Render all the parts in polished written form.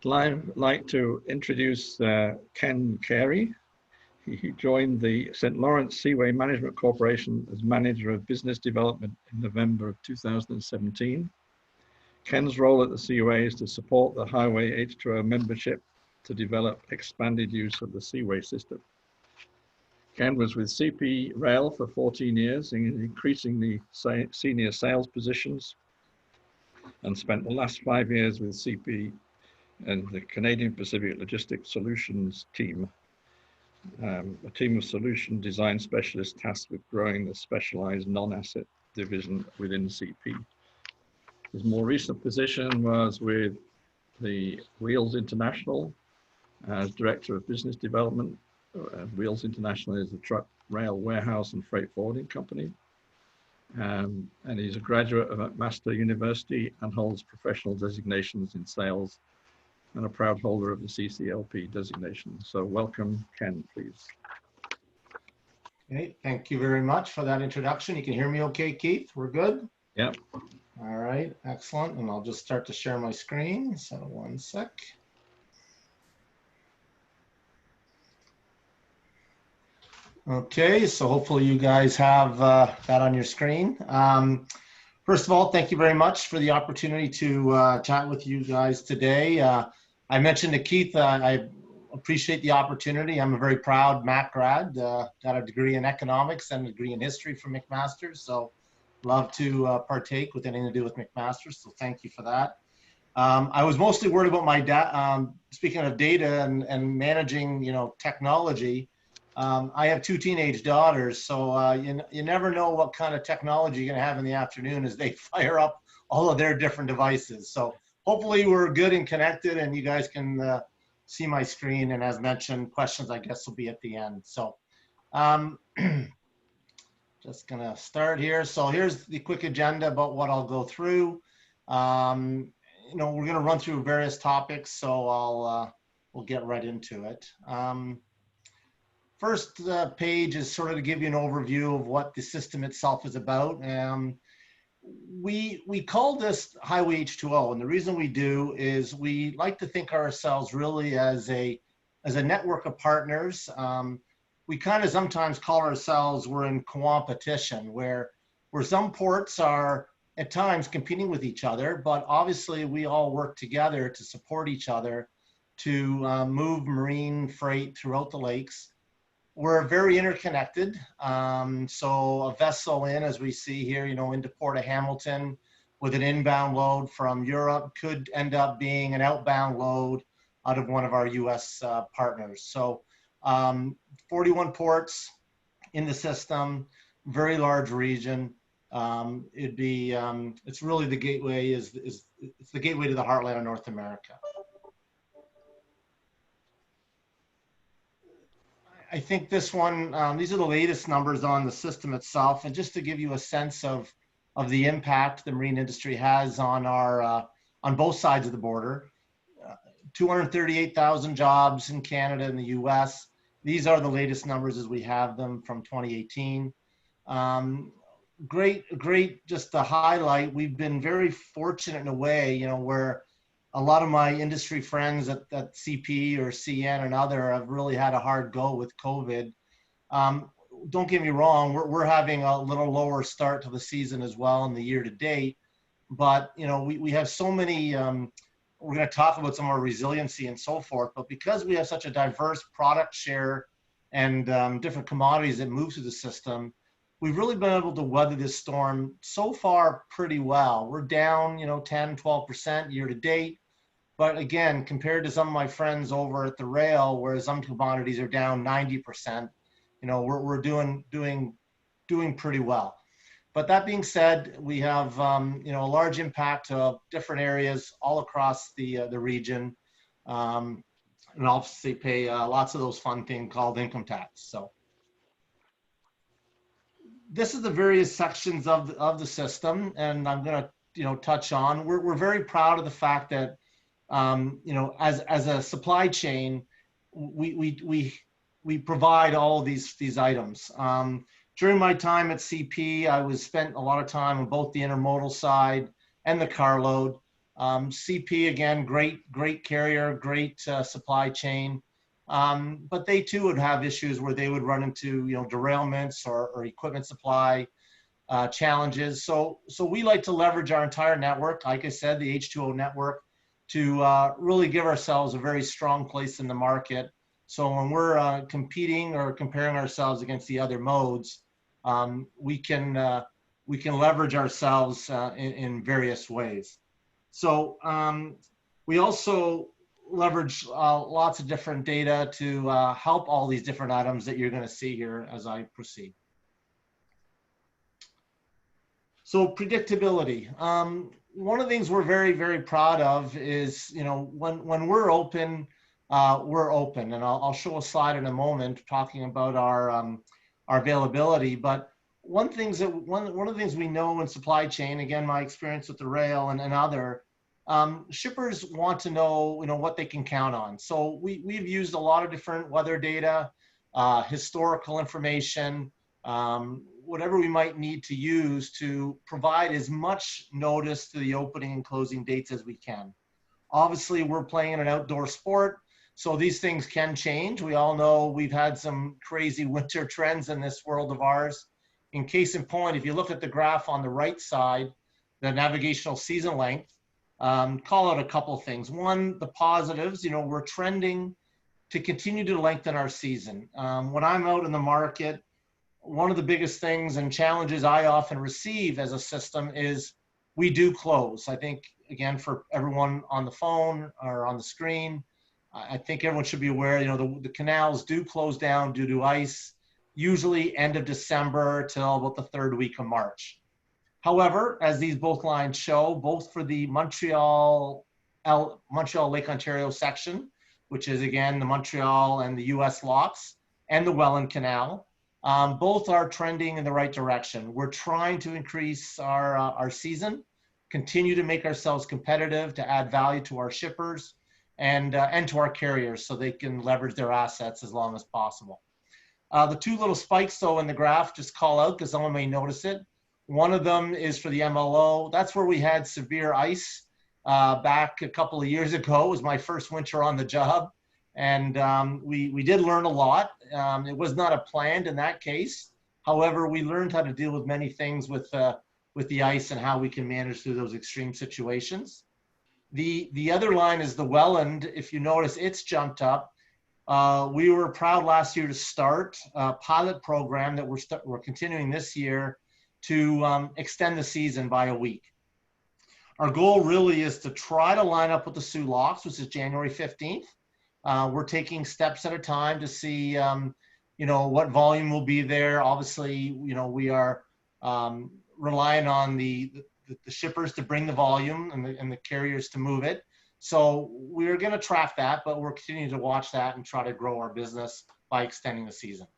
I'd like to introduce Ken Carey. He joined the St. Lawrence Seaway Management Corporation as Manager of Business Development in November of 2017. Ken's role at the Seaway is to support the Highway H2O membership to develop expanded use of the Seaway system. Ken was with CP Rail for 14 years in increasingly senior sales positions and spent the last 5 years with CP and the Canadian Pacific Logistics Solutions team, a team of solution design specialists tasked with growing the specialized non-asset division within CP. His more recent position was with the Wheels International as Director of Business Development. Wheels International is a truck, rail, warehouse, and freight forwarding company. And he's a graduate of McMaster University and holds professional designations in sales and a proud holder of the CCLP designation. So welcome, Ken, please. Okay, thank you very much for that introduction. You can hear me okay, Keith? We're good? Yep. All right, excellent. And I'll just start to share my screen. So one sec. Okay, so hopefully you guys have that on your screen. First of all, thank you very much for the opportunity to chat with you guys today. I mentioned to Keith, I appreciate the opportunity. I'm a very proud Mac grad, got a degree in economics and a degree in history from McMaster, so love to partake with anything to do with McMaster, so thank you for that. I was mostly worried about my dad. Speaking of data and managing, technology, I have 2 teenage daughters, so you never know what kind of technology you're going to have in the afternoon as they fire up all of their different devices. So hopefully we're good and connected and you guys can see my screen. And as mentioned, questions, I guess, will be at the end. So just going to start here. So here's the quick agenda about what I'll go through. We're going to run through various topics, so we'll get right into it. First page is sort of to give you an overview of what the system itself is about. We call this Highway H2O, and the reason we do is we like to think of ourselves really as a network of partners. We kind of sometimes call ourselves we're in competition, where some ports are at times competing with each other, but obviously we all work together to support each other to move marine freight throughout the lakes. We're very interconnected. So a vessel as we see here, into Port of Hamilton with an inbound load from Europe could end up being an outbound load out of one of our US partners. So 41 ports in the system, very large region. It's really the gateway it's the gateway to the heartland of North America. I think this one, these are the latest numbers on the system itself. And just to give you a sense of the impact the marine industry has on on both sides of the border, 238,000 jobs in Canada and the US. These are the latest numbers as we have them from 2018. Great, just to highlight, we've been very fortunate in a way, where a lot of my industry friends at CP or CN and other have really had a hard go with COVID. Don't get me wrong, we're having a little lower start to the season as well in the year to date. But, we have so many, we're going to talk about some of our resiliency and so forth, but because we have such a diverse product share and different commodities that move through the system, we've really been able to weather this storm so far pretty well. We're down, 10, 12% year to date. But again, compared to some of my friends over at the rail, where some commodities are down 90%, we're doing pretty well. But that being said, we have, a large impact of different areas all across the region. And obviously pay lots of those fun things called income tax. So this is the various sections of the system, and I'm going to touch on. We're very proud of the fact that as a supply chain, we provide all of these items. During my time at CP, I spent a lot of time on both the intermodal side and the carload. CP, again, great carrier, great supply chain. But they too would have issues where they would run into, derailments or equipment supply challenges. So we like to leverage our entire network, like I said, the H2O network, to really give ourselves a very strong place in the market. So when we're competing or comparing ourselves against the other modes, we can leverage ourselves in various ways. So we also leverage lots of different data to help all these different items that you're going to see here as I proceed. So predictability. One of the things we're very, very proud of is, when we're open, and I'll show a slide in a moment talking about our availability. But one of the things we know in supply chain, again, my experience with the rail and other, shippers want to know, what they can count on. So we've used a lot of different weather data, historical information, whatever we might need to use to provide as much notice to the opening and closing dates as we can. Obviously, we're playing in an outdoor sport, so these things can change. We all know we've had some crazy winter trends in this world of ours. In case in point, if you look at the graph on the right side, the navigational season length, call out a couple of things. One, the positives, we're trending to continue to lengthen our season. When I'm out in the market, one of the biggest things and challenges I often receive as a system is we do close. I think, again, for everyone on the phone or on the screen, I think everyone should be aware, the canals do close down due to ice, usually end of December till about the third week of March. However, as these both lines show, both for the Montreal Lake Ontario section, which is again the Montreal and the US locks, and the Welland Canal, both are trending in the right direction. We're trying to increase our season, continue to make ourselves competitive, to add value to our shippers and to our carriers so they can leverage their assets as long as possible. The two little spikes though in the graph, just call out because someone may notice it. One of them is for the MLO. That's where we had severe ice back a couple of years ago. It was my first winter on the job. And we did learn a lot. It was not a planned in that case. However, we learned how to deal with many things with the ice and how we can manage through those extreme situations. The other line is the Welland. If you notice, it's jumped up. We were proud last year to start a pilot program that we're continuing this year to extend the season by a week. Our goal really is to try to line up with the Soo Locks, which is January 15th. We're taking steps at a time to see, what volume will be there. Obviously, we are relying on the shippers to bring the volume and the carriers to move it. So we're going to track that, but we're continuing to watch that and try to grow our business by extending the season.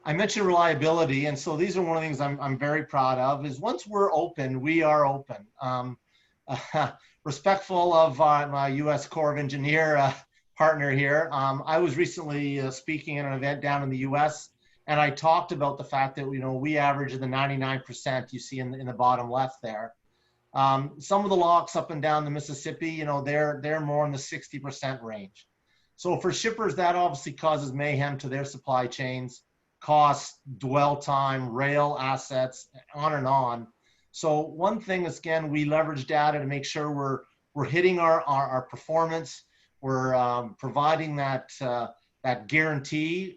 I mentioned reliability, and so these are one of the things I'm very proud of, is once we're open, we are open. Respectful of my U.S. Corps of Engineer partner here, I was recently speaking at an event down in the U.S., and I talked about the fact that, we average the 99% you see in the bottom left there. Some of the locks up and down the Mississippi, they're more in the 60% range. So for shippers, that obviously causes mayhem to their supply chains, cost, dwell time, rail assets, on and on. So one thing is, again, we leverage data to make sure we're hitting our performance. We're providing that guarantee,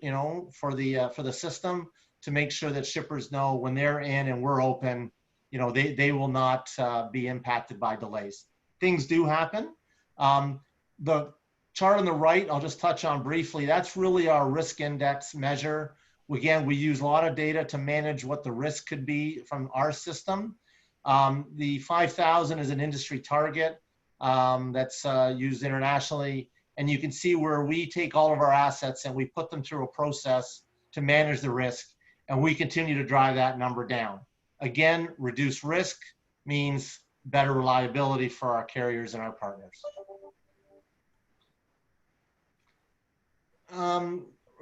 for the system, to make sure that shippers know when they're in and we're open, they will not be impacted by delays. Things do happen. The chart on the right, I'll just touch on briefly. That's really our risk index measure. Again, we use a lot of data to manage what the risk could be from our system. The 5,000 is an industry target that's used internationally. And you can see where we take all of our assets and we put them through a process to manage the risk. And we continue to drive that number down. Again, reduced risk means better reliability for our carriers and our partners.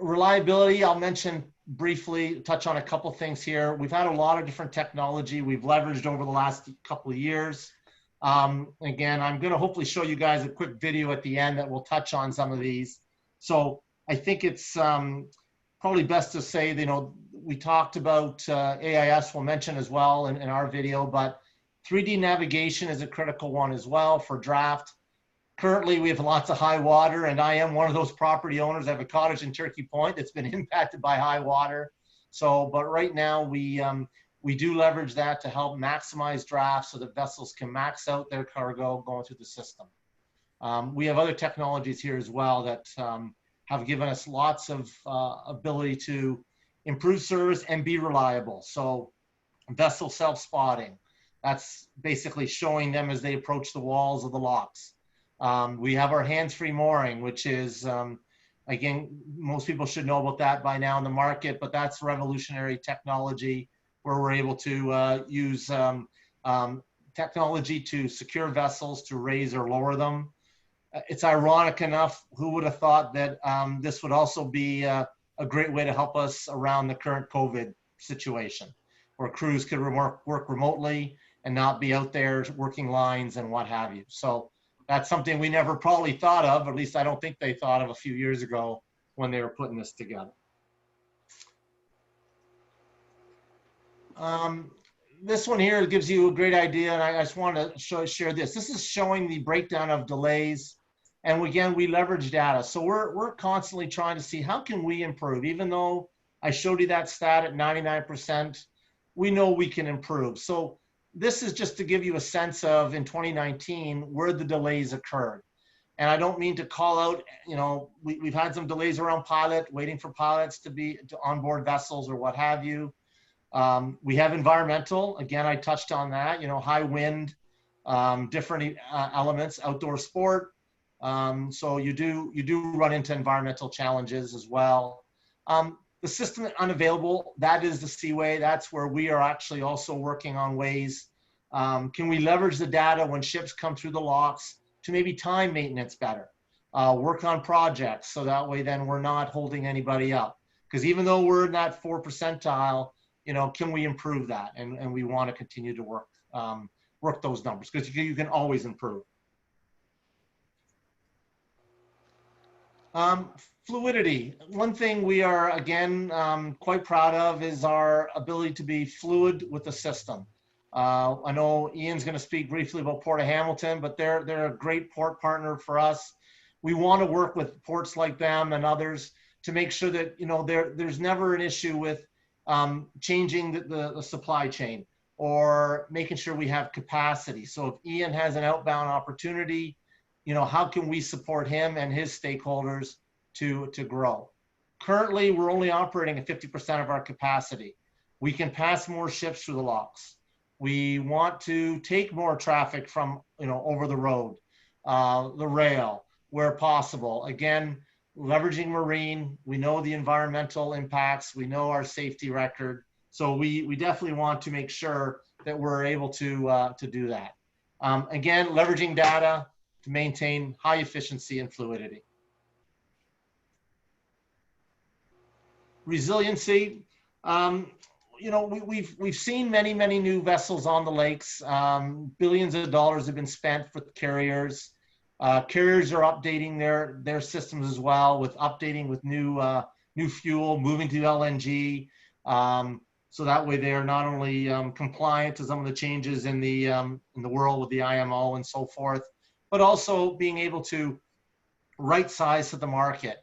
Reliability, I'll mention briefly, touch on a couple things here. We've had a lot of different technology we've leveraged over the last couple of years. Again, I'm going to hopefully show you guys a quick video at the end that will touch on some of these. So I think it's probably best to say, you know, we talked about AIS, we'll mention as well in our video, but 3D navigation is a critical one as well for draft. Currently, we have lots of high water, and I am one of those property owners. I have a cottage in Turkey Point that's been impacted by high water. So, but right now we do leverage that to help maximize drafts so that vessels can max out their cargo going through the system. We have other technologies here as well that have given us lots of ability to improve service and be reliable. So vessel self-spotting, that's basically showing them as they approach the walls of the locks. We have our hands-free mooring, which is, again, most people should know about that by now in the market, but that's revolutionary technology where we're able to use technology to secure vessels, to raise or lower them. It's ironic enough, who would have thought that this would also be a great way to help us around the current COVID situation, where crews could work remotely and not be out there working lines and what have you. So that's something we never probably thought of, at least I don't think they thought of a few years ago when they were putting this together. This one here gives you a great idea, and I just want to share this. This is showing the breakdown of delays, and again, we leverage data. So we're constantly trying to see how can we improve. Even though I showed you that stat at 99%, we know we can improve. So this is just to give you a sense of, in 2019, where the delays occurred. And I don't mean to call out, you know, we've had some delays around pilot, waiting for pilots to onboard vessels or what have you. We have environmental, again, I touched on that, you know, high wind, different elements, outdoor sport. So you do run into environmental challenges as well. The system unavailable, that is the Seaway. That's where we are actually also working on ways. Can we leverage the data when ships come through the locks to maybe time maintenance better? Work on projects so that way then we're not holding anybody up. Because even though we're in that 4 percentile, you know, can we improve that? And we want to continue to work those numbers because you can always improve. Fluidity. One thing we are, again, quite proud of is our ability to be fluid with the system. I know Ian's going to speak briefly about Port of Hamilton, but they're a great port partner for us. We want to work with ports like them and others to make sure that, you know, there's never an issue with changing the supply chain or making sure we have capacity. So if Ian has an outbound opportunity, you know, how can we support him and his stakeholders to grow? Currently, we're only operating at 50% of our capacity. We can pass more ships through the locks. We want to take more traffic from, you know, over the road, the rail, where possible. Again, leveraging marine, we know the environmental impacts, we know our safety record. So we definitely want to make sure that we're able to do that. Again, leveraging data to maintain high efficiency and fluidity. Resiliency, you know, we've seen many new vessels on the lakes. Billions of dollars have been spent for the carriers. Carriers are updating their systems as well, with updating with new fuel, moving to LNG. So that way they are not only compliant to some of the changes in the world with the IMO and so forth, but also being able to right size to the market.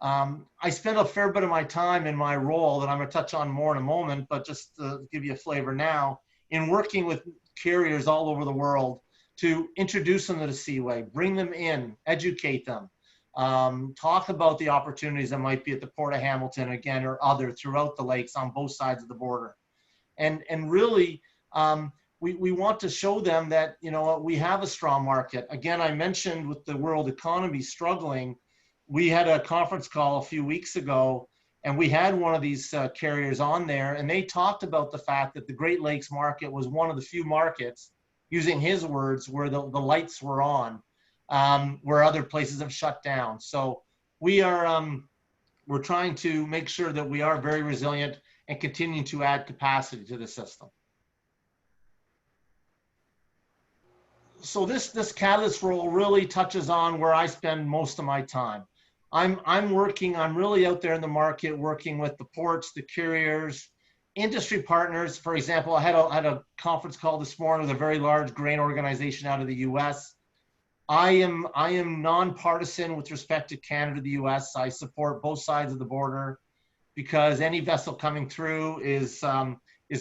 I spend a fair bit of my time in my role that I'm going to touch on more in a moment, but just to give you a flavor now, in working with carriers all over the world to introduce them to the Seaway, bring them in, educate them, talk about the opportunities that might be at the Port of Hamilton again or other throughout the lakes on both sides of the border. And really, we want to show them that, you know, we have a strong market. Again, I mentioned with the world economy struggling, we had a conference call a few weeks ago, and we had one of these carriers on there, and they talked about the fact that the Great Lakes market was one of the few markets, using his words, where the lights were on, where other places have shut down. So we are we're trying to make sure that we are very resilient and continue to add capacity to the system. So this catalyst role really touches on where I spend most of my time. I'm really out there in the market, working with the ports, the carriers, industry partners. For example, I had a conference call this morning with a very large grain organization out of the US. I am nonpartisan with respect to Canada, the US. I support both sides of the border because any vessel coming through is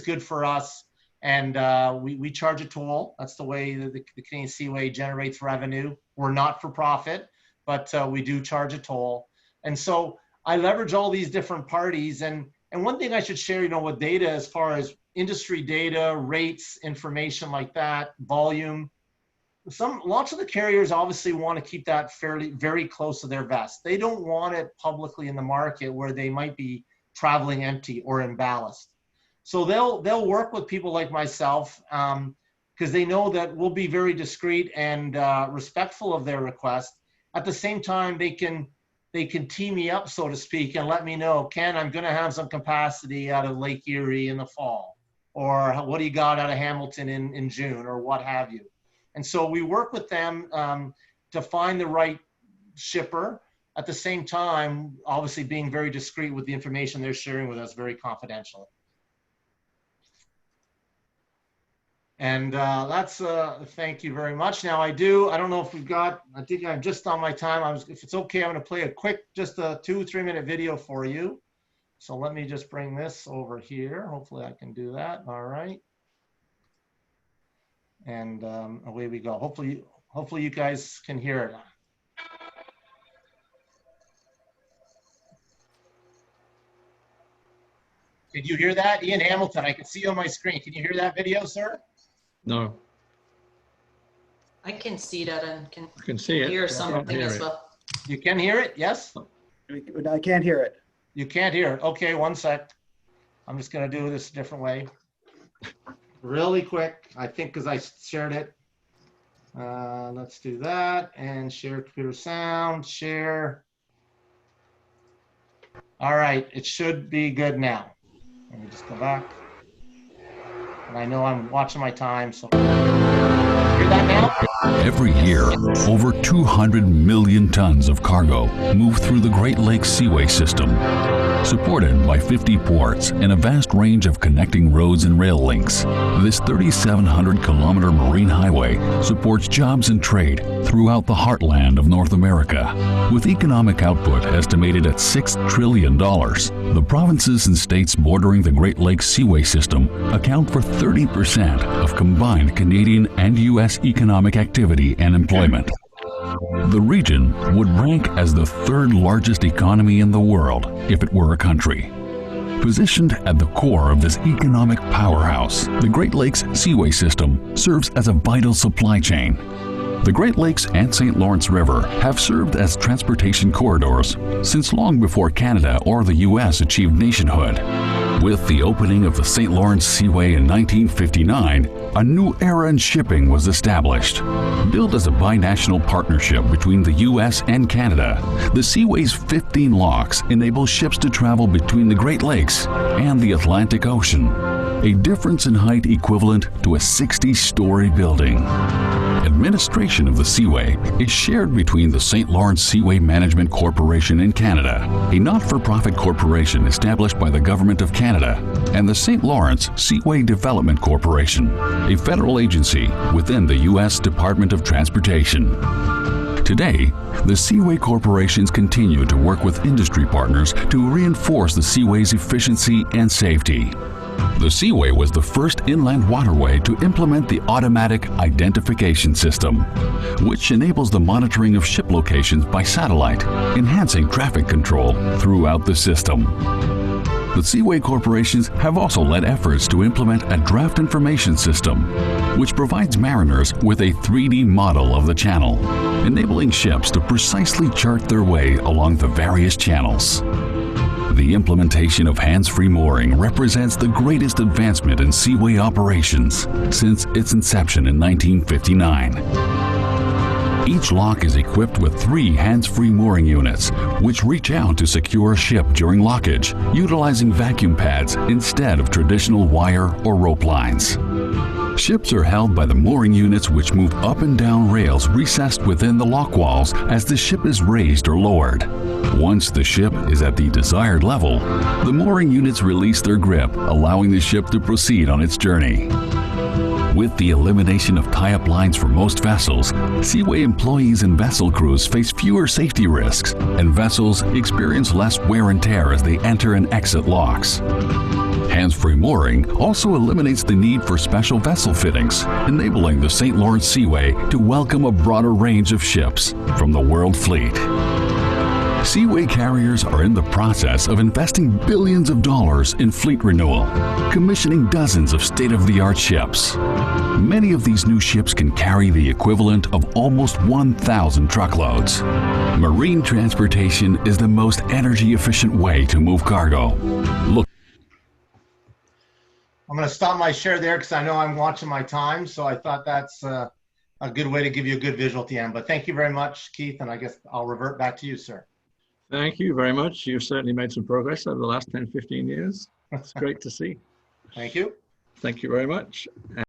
good for us. And we charge a toll. That's the way the Canadian Seaway generates revenue. We're not for profit, but we do charge a toll. And so I leverage all these different parties. And one thing I should share, with data as far as industry data, rates, information like that, volume. Lots of the carriers obviously want to keep that very close to their vest. They don't want it publicly in the market where they might be traveling empty or in ballast. So they'll work with people like myself because they know that we'll be very discreet and respectful of their request. At the same time, they can tee me up, so to speak, and let me know, Ken, I'm going to have some capacity out of Lake Erie in the fall, or what do you got out of Hamilton in June, or what have you. And so we work with them to find the right shipper. At the same time, obviously being very discreet with the information they're sharing with us, very confidentially. And that's, thank you very much. Now I don't know if we've got, I think I'm just on my time. If it's okay, I'm gonna play a quick, just a 2-3 minute video for you. So let me just bring this over here. Hopefully I can do that, all right. And away we go. Hopefully you guys can hear it. Can you hear that? Ian Hamilton, I can see you on my screen. Can you hear that video, sir? No. I can see that and can see it. Hear something as well. You can hear it, yes? I can't hear it. You can't hear it. Okay, one sec. I'm just gonna do this a different way. Really quick, I think because I shared it. Let's do that and share computer sound, share. All right, it should be good now. Let me just go back. And I know I'm watching my time, so. Hear that now? Every year, over 200 million tons of cargo move through the Great Lakes Seaway system, supported by 50 ports and a vast range of connecting roads and rail links. This 3,700-kilometer marine highway supports jobs and trade throughout the heartland of North America. With economic output estimated at $6 trillion, the provinces and states bordering the Great Lakes Seaway system account for 30% of combined Canadian and U.S. economic activity and employment. The region would rank as the third largest economy in the world if it were a country. Positioned at the core of this economic powerhouse, the Great Lakes Seaway system serves as a vital supply chain. The Great Lakes and St. Lawrence River have served as transportation corridors since long before Canada or the U.S. achieved nationhood. With the opening of the St. Lawrence Seaway in 1959, a new era in shipping was established. Built as a binational partnership between the U.S. and Canada, the Seaway's 15 locks enable ships to travel between the Great Lakes and the Atlantic Ocean, a difference in height equivalent to a 60-story building. Administration of the Seaway is shared between the St. Lawrence Seaway Management Corporation in Canada, a not-for-profit corporation established by the Government of Canada, and the St. Lawrence Seaway Development Corporation, a federal agency within the U.S. Department of Transportation. Today, the Seaway corporations continue to work with industry partners to reinforce the Seaway's efficiency and safety. The Seaway was the first inland waterway to implement the automatic identification system, which enables the monitoring of ship locations by satellite, enhancing traffic control throughout the system. The Seaway corporations have also led efforts to implement a draft information system, which provides mariners with a 3D model of the channel, enabling ships to precisely chart their way along the various channels. The implementation of hands-free mooring represents the greatest advancement in Seaway operations since its inception in 1959. Each lock is equipped with 3 hands-free mooring units, which reach out to secure a ship during lockage, utilizing vacuum pads instead of traditional wire or rope lines. Ships are held by the mooring units, which move up and down rails recessed within the lock walls as the ship is raised or lowered. Once the ship is at the desired level, the mooring units release their grip, allowing the ship to proceed on its journey. With the elimination of tie-up lines for most vessels, Seaway employees and vessel crews face fewer safety risks, and vessels experience less wear and tear as they enter and exit locks. Hands-free mooring also eliminates the need for special vessel fittings, enabling the St. Lawrence Seaway to welcome a broader range of ships from the world fleet. Seaway carriers are in the process of investing billions of dollars in fleet renewal, commissioning dozens of state-of-the-art ships. Many of these new ships can carry the equivalent of almost 1,000 truckloads. Marine transportation is the most energy-efficient way to move cargo. Look. I'm going to stop my share there because I know I'm watching my time. So I thought that's a good way to give you a good visual at the end. But thank you very much, Keith. And I guess I'll revert back to you, sir. Thank you very much. You've certainly made some progress over the last 10, 15 years. It's great to see. Thank you. Thank you very much.